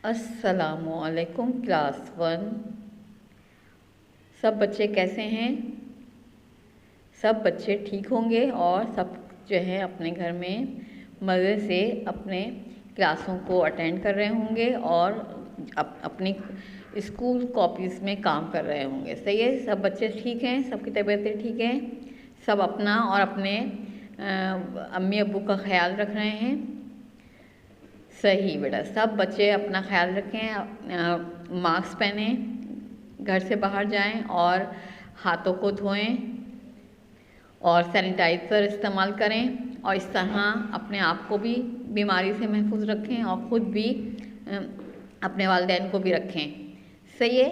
अस्सलामुअलैकुम class one. सब बच्चे कैसे हैं? सब बच्चे ठीक होंगे और सब जो है अपने घर में मज़े से अपने क्लासों को अटेंड कर रहे होंगे और अपनी स्कूल कॉपीज़ में काम कर रहे होंगे। सही है, सब बच्चे ठीक हैं, सबकी तबीयतें ठीक हैं, सब अपना और अपने अम्मी अब्बू का ख्याल रख रहे हैं। सही बेटा, सब बच्चे अपना ख्याल रखें, मास्क पहने, घर से बाहर जाएं और हाथों को धोएं और सैनिटाइज़र इस्तेमाल करें और इस तरह अपने आप को भी बीमारी से महफूज रखें और ख़ुद भी अपने वालिदैन को भी रखें। सही है।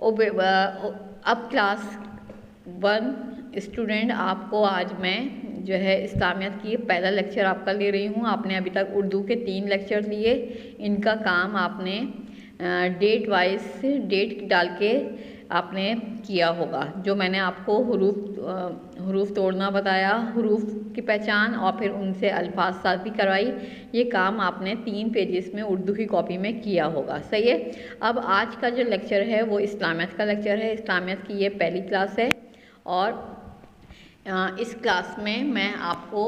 अब क्लास वन स्टूडेंट, आपको आज मैं जो है इस्लामियत की पहला लेक्चर आपका ले रही हूँ। आपने अभी तक उर्दू के 3 लेक्चर लिए। इनका काम आपने डेट वाइज डेट डाल के आपने किया होगा। जो मैंने आपको हुरूफ तोड़ना बताया, हुरूफ की पहचान और फिर उनसे अल्फाज साथ भी करवाई, ये काम आपने 3 पेजेस में उर्दू की कॉपी में किया होगा। सही है। अब आज का जो लेक्चर है वो इस्लामियत का लेक्चर है। इस्लामियत की ये पहली क्लास है और इस क्लास में मैं आपको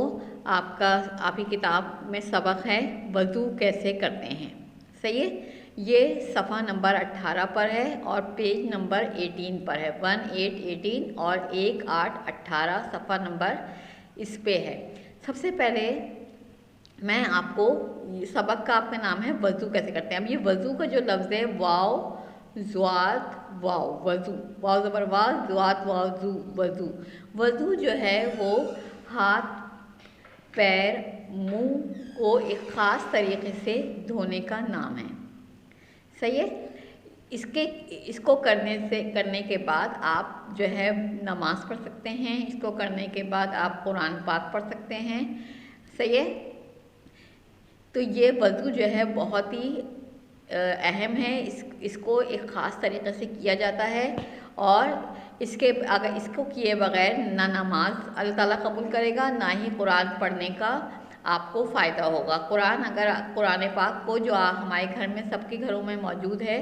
आपकी किताब में सबक है वज़ू कैसे करते हैं। सही है। ये सफ़ा नंबर 18 पर है और पेज नंबर 18 पर है। 18 और 18 सफ़ा नंबर इस पे है। सबसे पहले मैं आपको सबक का आपका नाम है वज़ू कैसे करते हैं। अब ये वज़ू का जो लफ्ज़ है वाव ज़्वात वाव, वज़ू, वाव ज़बर वाव, ज़्वात वाव ज़ू, वज़ू। वज़ू जो है वो हाथ पैर मुंह को एक ख़ास तरीके से धोने का नाम है। सही है। इसको करने के बाद आप जो है नमाज़ पढ़ सकते हैं। इसको करने के बाद आप कुरान पाक पढ़ सकते हैं। सही है। तो ये वज़ू जो है बहुत ही अहम है। इसको एक ख़ास तरीक़े से किया जाता है और अगर इसको किए बग़ैर ना नमाज अल्लाह ताला कबूल करेगा, ना ही कुरान पढ़ने का आपको फ़ायदा होगा। कुरान पाक को जो हमारे घर में सबके घरों में मौजूद है,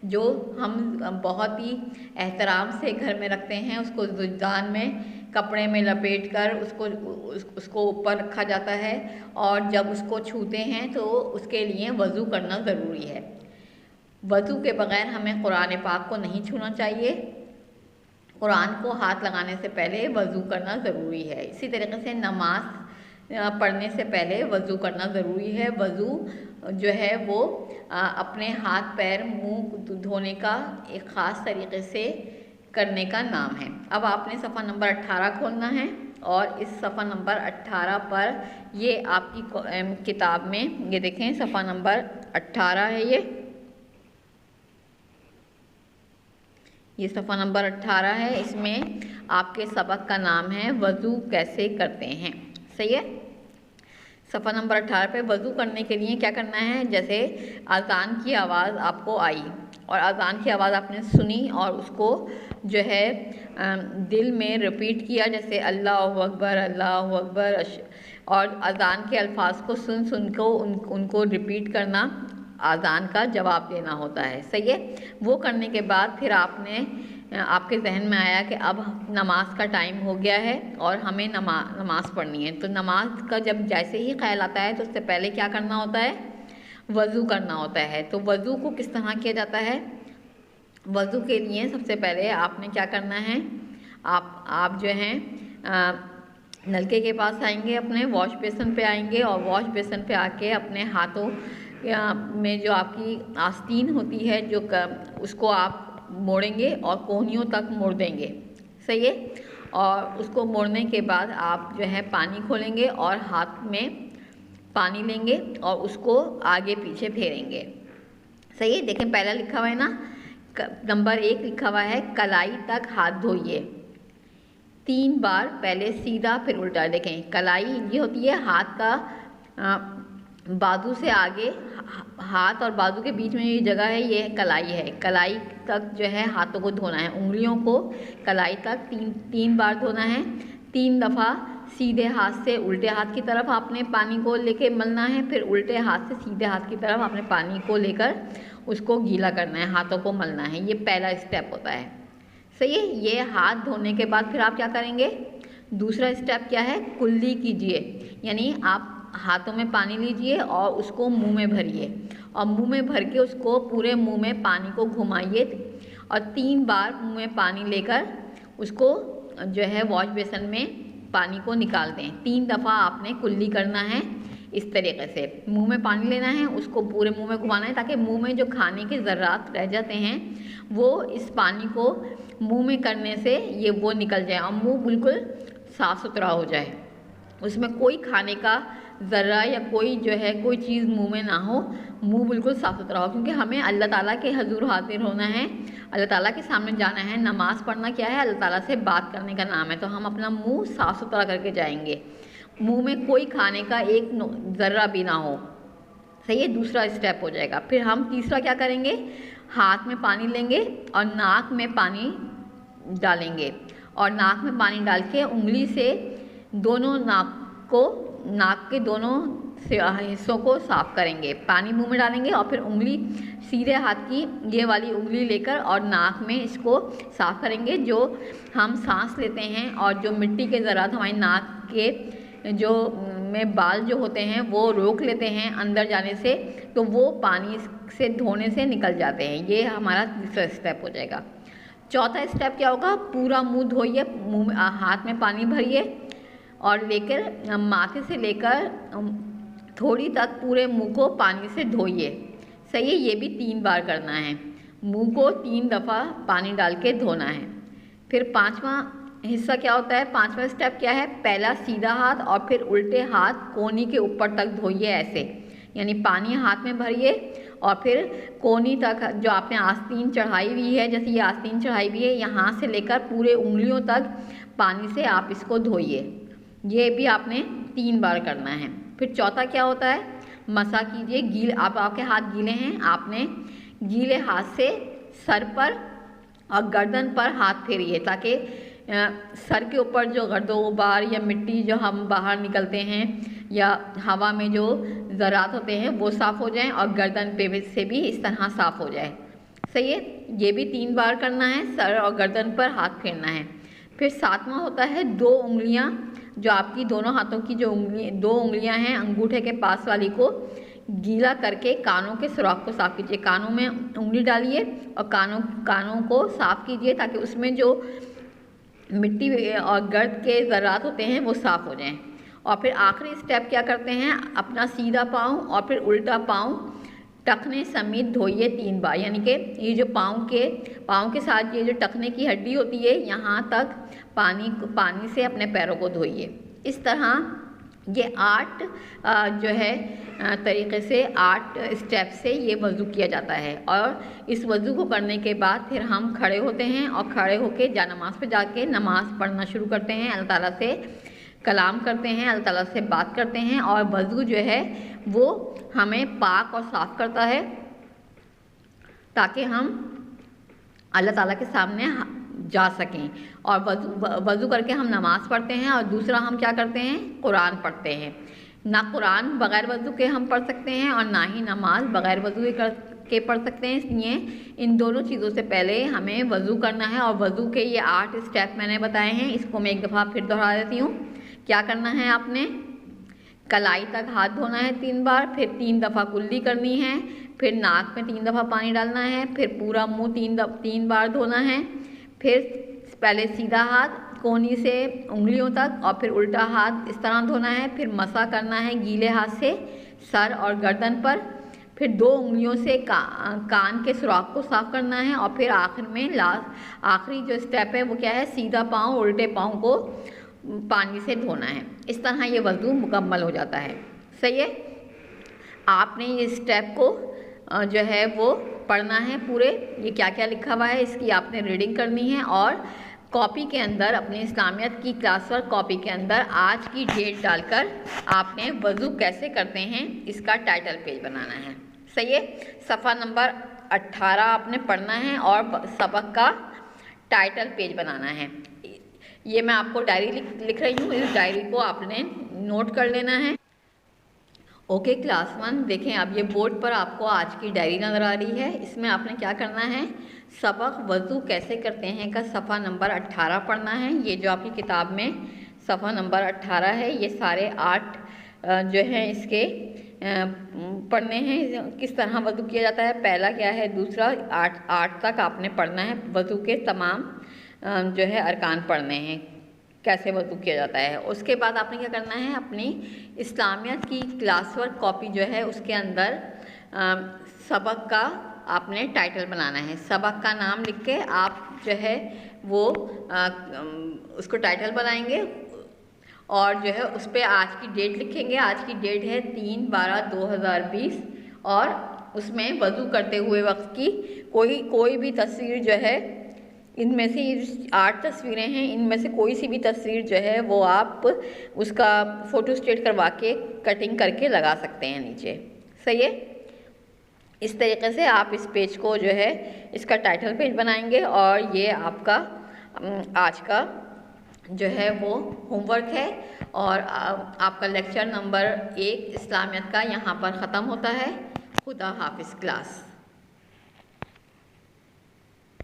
जो हम बहुत ही एहतराम से घर में रखते हैं, उसको ज़ुज़दान में कपड़े में लपेट कर उसको ऊपर रखा जाता है और जब उसको छूते हैं तो उसके लिए वज़ू करना ज़रूरी है। वज़ू के बग़ैर हमें कुरान पाक को नहीं छूना चाहिए। कुरान को हाथ लगाने से पहले वज़ू करना ज़रूरी है। इसी तरीके से नमाज पढ़ने से पहले वज़ू करना ज़रूरी है। वज़ू जो है वो अपने हाथ पैर मुंह धोने का एक ख़ास तरीके से करने का नाम है। अब आपने सफ़ा नंबर 18 खोलना है और इस सफ़ा नंबर 18 पर ये आपकी किताब में ये देखें सफ़ा नंबर 18 है। ये सफ़ा नंबर 18 है। इसमें आपके सबक का नाम है वज़ू कैसे करते हैं। सही है। सफ़ा नंबर 18 पे वज़ू करने के लिए क्या करना है, जैसे अज़ान की आवाज़ आपको आई और अज़ान की आवाज़ आपने सुनी और उसको जो है दिल में रिपीट किया, जैसे अल्लाहु अकबर और अज़ान के अल्फाज को सुन को उनको रिपीट करना अज़ान का जवाब देना होता है। सही है। वो करने के बाद फिर आपके जहन में आया कि अब नमाज का टाइम हो गया है और हमें नमाज पढ़नी है। तो नमाज का जब जैसे ही ख्याल आता है तो उससे पहले क्या करना होता है, वज़ू करना होता है। तो वज़ू को किस तरह किया जाता है, वज़ू के लिए सबसे पहले आपने क्या करना है, आप जो हैं नलके के पास आएंगे, अपने वॉश बेसिन पे आएंगे और वॉश बेसिन पे आके अपने हाथों में जो आपकी आस्तीन होती है उसको आप मोड़ेंगे और कोहनियों तक मोड़ देंगे। सही है। और उसको मोड़ने के बाद आप जो है पानी खोलेंगे और हाथ में पानी लेंगे और उसको आगे पीछे फेरेंगे। सही है। देखें पहला लिखा हुआ है ना, नंबर 1 लिखा हुआ है कलाई तक हाथ धोइए। 3 बार, पहले सीधा फिर उल्टा। देखें कलाई ये होती है हाथ का बाजू से आगे, हाथ और बाजू के बीच में ये जगह है, ये कलाई है। कलाई तक जो है हाथों को धोना है, उंगलियों को कलाई तक 3 बार धोना है। 3 दफ़ा सीधे हाथ से उल्टे हाथ की तरफ आपने पानी को लेके मलना है, फिर उल्टे हाथ से सीधे हाथ की तरफ आपने पानी को लेकर उसको गीला करना है, हाथों को मलना है। ये पहला स्टेप होता है। सही है। ये हाथ धोने के बाद फिर आप क्या करेंगे, दूसरा स्टेप क्या है, कुल्ली कीजिए, यानी आप हाथों में पानी लीजिए और उसको मुंह में भरिए और मुंह में भर के उसको पूरे मुंह में पानी को घुमाइए और 3 बार मुंह में पानी लेकर उसको जो है वॉश बेसन में पानी को निकाल दें। 3 दफ़ा आपने कुल्ली करना है। इस तरीके से मुंह में पानी लेना है, उसको पूरे मुंह में घुमाना है ताकि मुंह में जो खाने के ज़र्रात रह जाते हैं वो इस पानी को मुंह में करने से ये वो निकल जाए और मुंह बिल्कुल साफ़ सुथरा हो जाए, उसमें कोई खाने का ज़र्रा या कोई जो है कोई चीज़ मुंह में ना हो, मुंह बिल्कुल साफ़ सुथरा हो। क्योंकि हमें अल्लाह ताला के हजूर हाजिर होना है, अल्लाह ताला के सामने जाना है। नमाज़ पढ़ना क्या है, अल्लाह ताला से बात करने का नाम है। तो हम अपना मुंह साफ़ सुथरा करके जाएंगे, मुंह में कोई खाने का एक ज़र्रा भी ना हो। सही है, दूसरा स्टेप हो जाएगा। फिर हम तीसरा क्या करेंगे, हाथ में पानी लेंगे और नाक में पानी डालेंगे और नाक में पानी डाल के उंगली से दोनों नाक के दोनों हिस्सों को साफ़ करेंगे। पानी मुंह में डालेंगे और फिर उंगली सीधे हाथ की ये वाली उंगली लेकर और नाक में इसको साफ़ करेंगे। जो हम सांस लेते हैं और जो मिट्टी के ज़रात हमारी नाक के जो में बाल जो होते हैं वो रोक लेते हैं अंदर जाने से, तो वो पानी से धोने से निकल जाते हैं। ये हमारा तीसरा स्टेप हो जाएगा। चौथा स्टेप क्या होगा, पूरा मुंह धोइए, मुंह में हाथ में पानी भरिए और लेकर माथे से लेकर थोड़ी तक पूरे मुंह को पानी से धोइए। सही है, ये भी 3 बार करना है। मुंह को 3 दफ़ा पानी डाल के धोना है। फिर 5वां हिस्सा क्या होता है, 5वां स्टेप क्या है, पहला सीधा हाथ और फिर उल्टे हाथ कोहनी के ऊपर तक धोइए ऐसे, यानी पानी हाथ में भरिए और फिर कोहनी तक जो आपने आस्तीन चढ़ाई हुई है, जैसे ये आस्तीन चढ़ाई हुई है, यहाँ से लेकर पूरे उंगलियों तक पानी से आप इसको धोइए। ये भी आपने 3 बार करना है। फिर चौथा क्या होता है, मसा कीजिए। गीले आपके हाथ गीले हैं, आपने गीले हाथ से सर पर और गर्दन पर हाथ फेरिए ताकि सर के ऊपर जो गर्दो गुबार या मिट्टी जो हम बाहर निकलते हैं या हवा में जो ज़रात होते हैं वो साफ़ हो जाएं और गर्दन पे से भी इस तरह साफ़ हो जाए। सही है, ये भी 3 बार करना है, सर और गर्दन पर हाथ फेरना है। फिर 7वां होता है 2 उंगलियां, जो आपकी दोनों हाथों की जो 2 उंगलियां हैं अंगूठे के पास वाली को गीला करके कानों के सुराख को साफ़ कीजिए। कानों में उंगली डालिए और कानों को साफ़ कीजिए ताकि उसमें जो मिट्टी और गर्द के ज़रात होते हैं वो साफ़ हो जाएं। और फिर आखिरी स्टेप क्या करते हैं, अपना सीधा पाँव और फिर उल्टा पाँव टखने समेत धोइए 3 बार, यानी कि ये जो पाँव के साथ ये जो टखने की हड्डी होती है यहाँ तक पानी से अपने पैरों को धोइए। इस तरह ये 8 जो है तरीक़े से 8 स्टेप से ये वज़ू किया जाता है। और इस वज़ू को करने के बाद फिर हम खड़े होते हैं और खड़े होके नमाज़ पे जाके नमाज़ पढ़ना शुरू करते हैं, अल्लाह ताला से कलाम करते हैं, अल्लाह ताला से बात करते हैं। और वज़ू जो है वो हमें पाक और साफ़ करता है ताकि हम अल्लाह ताला के सामने जा सकें। और वज़ू करके हम नमाज़ पढ़ते हैं और दूसरा हम क्या करते हैं, कुरान पढ़ते हैं। ना कुरान बग़ैर वज़ू के हम पढ़ सकते हैं और ना ही नमाज बग़ैर वज़ू के पढ़ सकते हैं। इसलिए इन दोनों चीज़ों से पहले हमें वज़ू करना है। और वज़ू के ये 8 स्टेप मैंने बताए हैं, इसको मैं एक दफ़ा फिर दोहरा देती हूँ। क्या करना है, आपने कलाई तक हाथ धोना है 3 बार, फिर 3 दफ़ा कुल्ली करनी है, फिर नाक में 3 दफ़ा पानी डालना है, फिर पूरा मुँह 3 बार धोना है, फिर पहले सीधा हाथ कोहनी से उंगलियों तक और फिर उल्टा हाथ इस तरह धोना है, फिर मसा करना है गीले हाथ से सर और गर्दन पर, फिर 2 उंगलियों से कान के सुराख को साफ़ करना है और फिर आखिर में आखिरी जो स्टेप है वो क्या है, सीधा पाँव उल्टे पाँव को पानी से धोना है। इस तरह ये वज़ू मुकम्मल हो जाता है। सही है, आपने ये स्टेप को जो है वो पढ़ना है पूरे, ये क्या क्या लिखा हुआ है इसकी आपने रीडिंग करनी है। और कॉपी के अंदर अपने इस्लामियत की क्लास वर्क कॉपी के अंदर आज की डेट डालकर आपने वज़ू कैसे करते हैं इसका टाइटल पेज बनाना है। सही है, सफ़ा नंबर 18 आपने पढ़ना है और सबक का टाइटल पेज बनाना है। ये मैं आपको डायरी लिख रही हूँ, इस डायरी को आपने नोट कर लेना है। ओके क्लास 1, देखें अब ये बोर्ड पर आपको आज की डायरी नज़र आ रही है। इसमें आपने क्या करना है, सबक वज़ू कैसे करते हैं का सफ़ा नंबर 18 पढ़ना है। ये जो आपकी किताब में सफ़ा नंबर 18 है, ये सारे 8 जो हैं इसके पढ़ने हैं, किस तरह वज़ू किया जाता है, पहला क्या है, दूसरा, 8 तक आपने पढ़ना है। वज़ू के तमाम जो है अरकान पढ़ने हैं, कैसे वज़ू किया जाता है। उसके बाद आपने क्या करना है, अपनी इस्लामियत की क्लास वर्क कॉपी जो है उसके अंदर सबक का आपने टाइटल बनाना है। सबक का नाम लिख के आप जो है वो उसको टाइटल बनाएंगे और जो है उस पर आज की डेट लिखेंगे। आज की डेट है 3/12/2020 और उसमें वज़ू करते हुए वक्त की कोई भी तस्वीर जो है, इनमें से 8 तस्वीरें हैं, इनमें से कोई सी भी तस्वीर जो है वो आप उसका फ़ोटो स्टेट करवा के कटिंग करके लगा सकते हैं नीचे। सही है। इस तरीके से आप इस पेज को जो है इसका टाइटल पेज बनाएंगे और ये आपका आज का जो है वो होमवर्क है। और आपका लेक्चर नंबर 1 इस्लामियत का यहाँ पर ख़त्म होता है। खुदा हाफिज़ क्लास।